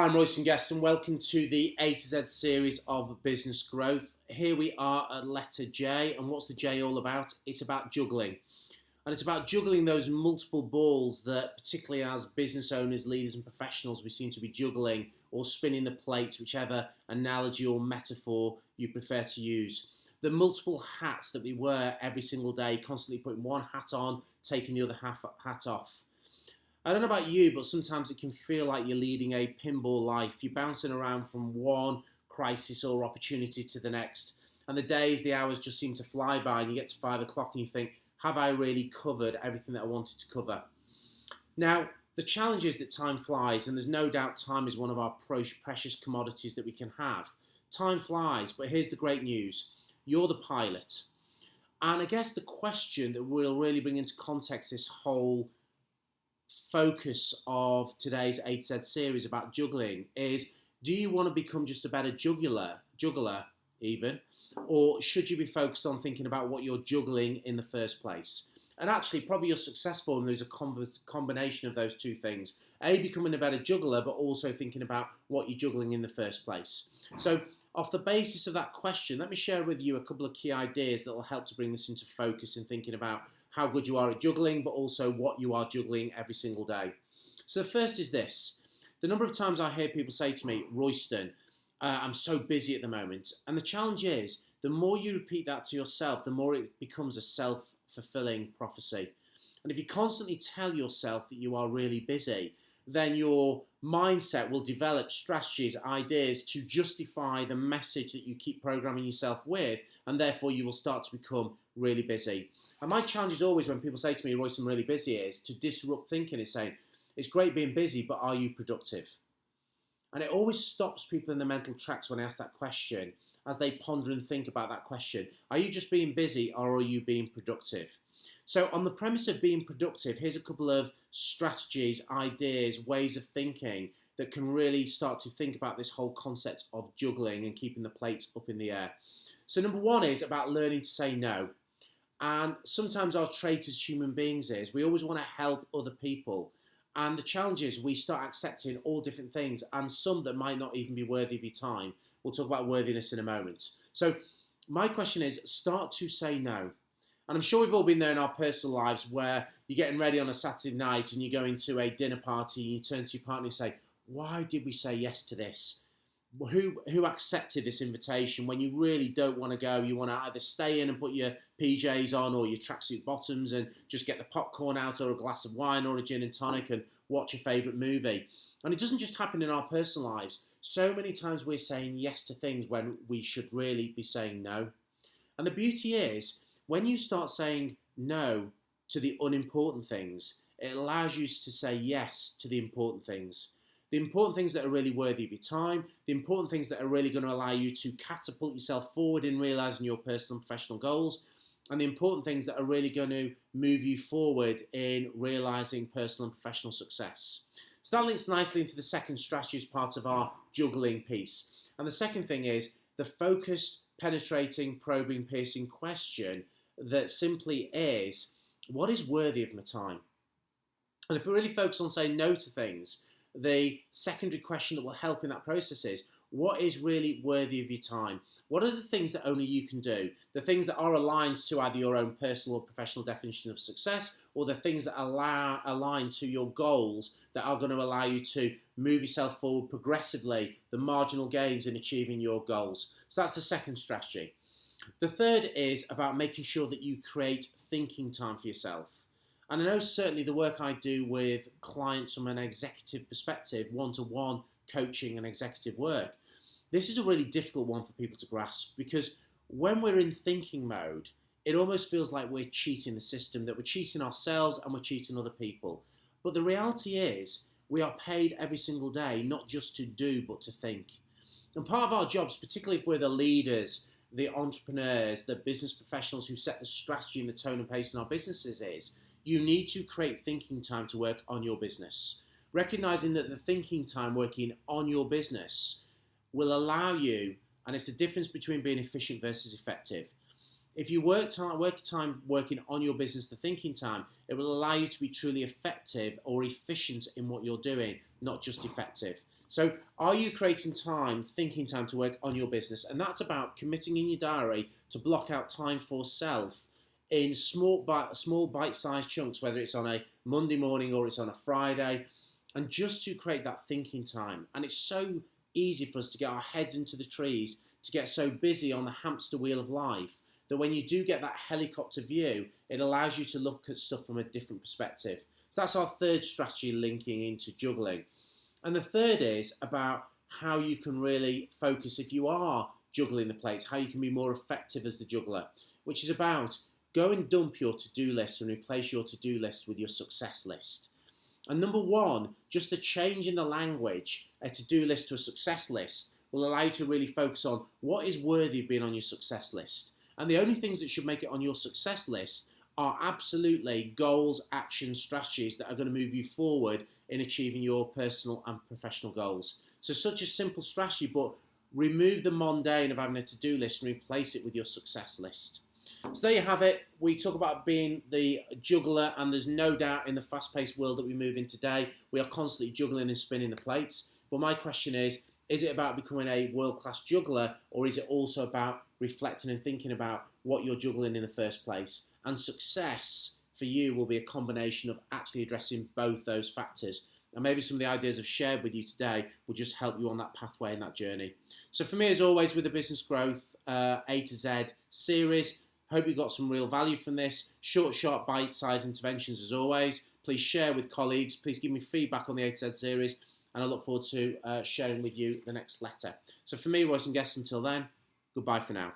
I'm Royston Guest and welcome to the A to Z series of business growth. Here we are at letter J, and what's the J all about? It's about juggling. And it's about juggling those multiple balls that, particularly as business owners, leaders and professionals, we seem to be juggling or spinning the plates, whichever analogy or metaphor you prefer to use. The multiple hats that we wear every single day, constantly putting one hat on, taking the other hat off. I don't know about you, but sometimes it can feel like you're leading a pinball life. You're bouncing around from one crisis or opportunity to the next. And the days, the hours just seem to fly by, and you get to 5 o'clock and you think, have I really covered everything that I wanted to cover? Now, the challenge is that time flies, and there's no doubt time is one of our precious commodities that we can have. Time flies, but here's the great news. You're the pilot. And I guess the question that will really bring into context this whole focus of today's A to Z series about juggling is, do you want to become just a better juggler even, or should you be focused on thinking about what you're juggling in the first place? And actually, probably you're successful and there's a combination of those two things. A, becoming a better juggler, but also thinking about what you're juggling in the first place. So off the basis of that question, let me share with you a couple of key ideas that will help to bring this into focus in thinking about how good you are at juggling, but also what you are juggling every single day. So the first is this. The number of times I hear people say to me, Royston, I'm so busy at the moment. And the challenge is, the more you repeat that to yourself, the more it becomes a self-fulfilling prophecy. And if you constantly tell yourself that you are really busy, then your mindset will develop strategies, ideas to justify the message that you keep programming yourself with, and therefore you will start to become really busy. And my challenge is always when people say to me, Royce, I'm really busy, is to disrupt thinking and saying, it's great being busy, but are you productive? And it always stops people in the mental tracks when I ask that question, as they ponder and think about that question. Are you just being busy, or are you being productive? So on the premise of being productive, here's a couple of strategies, ideas, ways of thinking that can really start to think about this whole concept of juggling and keeping the plates up in the air. So number one is about learning to say no. And sometimes our trait as human beings is we always want to help other people. And the challenge is we start accepting all different things, and some that might not even be worthy of your time. We'll talk about worthiness in a moment. So my question is, start to say no. And I'm sure we've all been there in our personal lives where you're getting ready on a Saturday night and you're going to a dinner party and you turn to your partner and say, why did we say yes to this? Who accepted this invitation when you really don't want to go? You want to either stay in and put your PJs on or your tracksuit bottoms and just get the popcorn out, or a glass of wine or a gin and tonic and watch your favourite movie. And it doesn't just happen in our personal lives. So many times we're saying yes to things when we should really be saying no. And the beauty is, when you start saying no to the unimportant things, it allows you to say yes to the important things. The important things that are really worthy of your time, the important things that are really going to allow you to catapult yourself forward in realising your personal and professional goals, and the important things that are really going to move you forward in realising personal and professional success. So that links nicely into the second strategy as part of our juggling piece. And the second thing is the focused, penetrating, probing, piercing question that simply is, what is worthy of my time? And if we really focus on saying no to things, the secondary question that will help in that process is, what is really worthy of your time? What are the things that only you can do? The things that are aligned to either your own personal or professional definition of success, or the things that align to your goals that are going to allow you to move yourself forward progressively, the marginal gains in achieving your goals. So that's the second strategy. The third is about making sure that you create thinking time for yourself. And I know certainly the work I do with clients from an executive perspective, one-to-one coaching and executive work, this is a really difficult one for people to grasp, because when we're in thinking mode, it almost feels like we're cheating the system, that we're cheating ourselves and we're cheating other people. But the reality is we are paid every single day, not just to do, but to think. And part of our jobs, particularly if we're the leaders, the entrepreneurs, the business professionals who set the strategy and the tone and pace in our businesses, is you need to create thinking time to work on your business. Recognizing that the thinking time working on your business will allow you, and it's the difference between being efficient versus effective. If you work time working on your business, the thinking time, it will allow you to be truly effective or efficient in what you're doing, not just effective. So are you creating time, thinking time to work on your business? And that's about committing in your diary to block out time for self in small bite-sized chunks, whether it's on a Monday morning or it's on a Friday, and just to create that thinking time. And it's so easy for us to get our heads into the trees, to get so busy on the hamster wheel of life, that when you do get that helicopter view, it allows you to look at stuff from a different perspective. So that's our third strategy linking into juggling. And the third is about how you can really focus if you are juggling the plates, how you can be more effective as the juggler, which is about go and dump your to-do list and replace your to-do list with your success list. And number one, just the change in the language, a to-do list to a success list, will allow you to really focus on what is worthy of being on your success list. And the only things that should make it on your success list are absolutely goals, actions, strategies that are going to move you forward in achieving your personal and professional goals. So such a simple strategy, but remove the mundane of having a to-do list and replace it with your success list. So there you have it. We talk about being the juggler, and there's no doubt in the fast-paced world that we move in today, we are constantly juggling and spinning the plates. But my question is it about becoming a world-class juggler, or is it also about reflecting and thinking about what you're juggling in the first place? And success for you will be a combination of actually addressing both those factors. And maybe some of the ideas I've shared with you today will just help you on that pathway and that journey. So for me, as always, with the Business Growth A to Z series, hope you got some real value from this. Short, sharp, bite-sized interventions as always. Please share with colleagues. Please give me feedback on the A to Z series. And I look forward to sharing with you the next letter. So for me, Royce and Guest, until then, goodbye for now.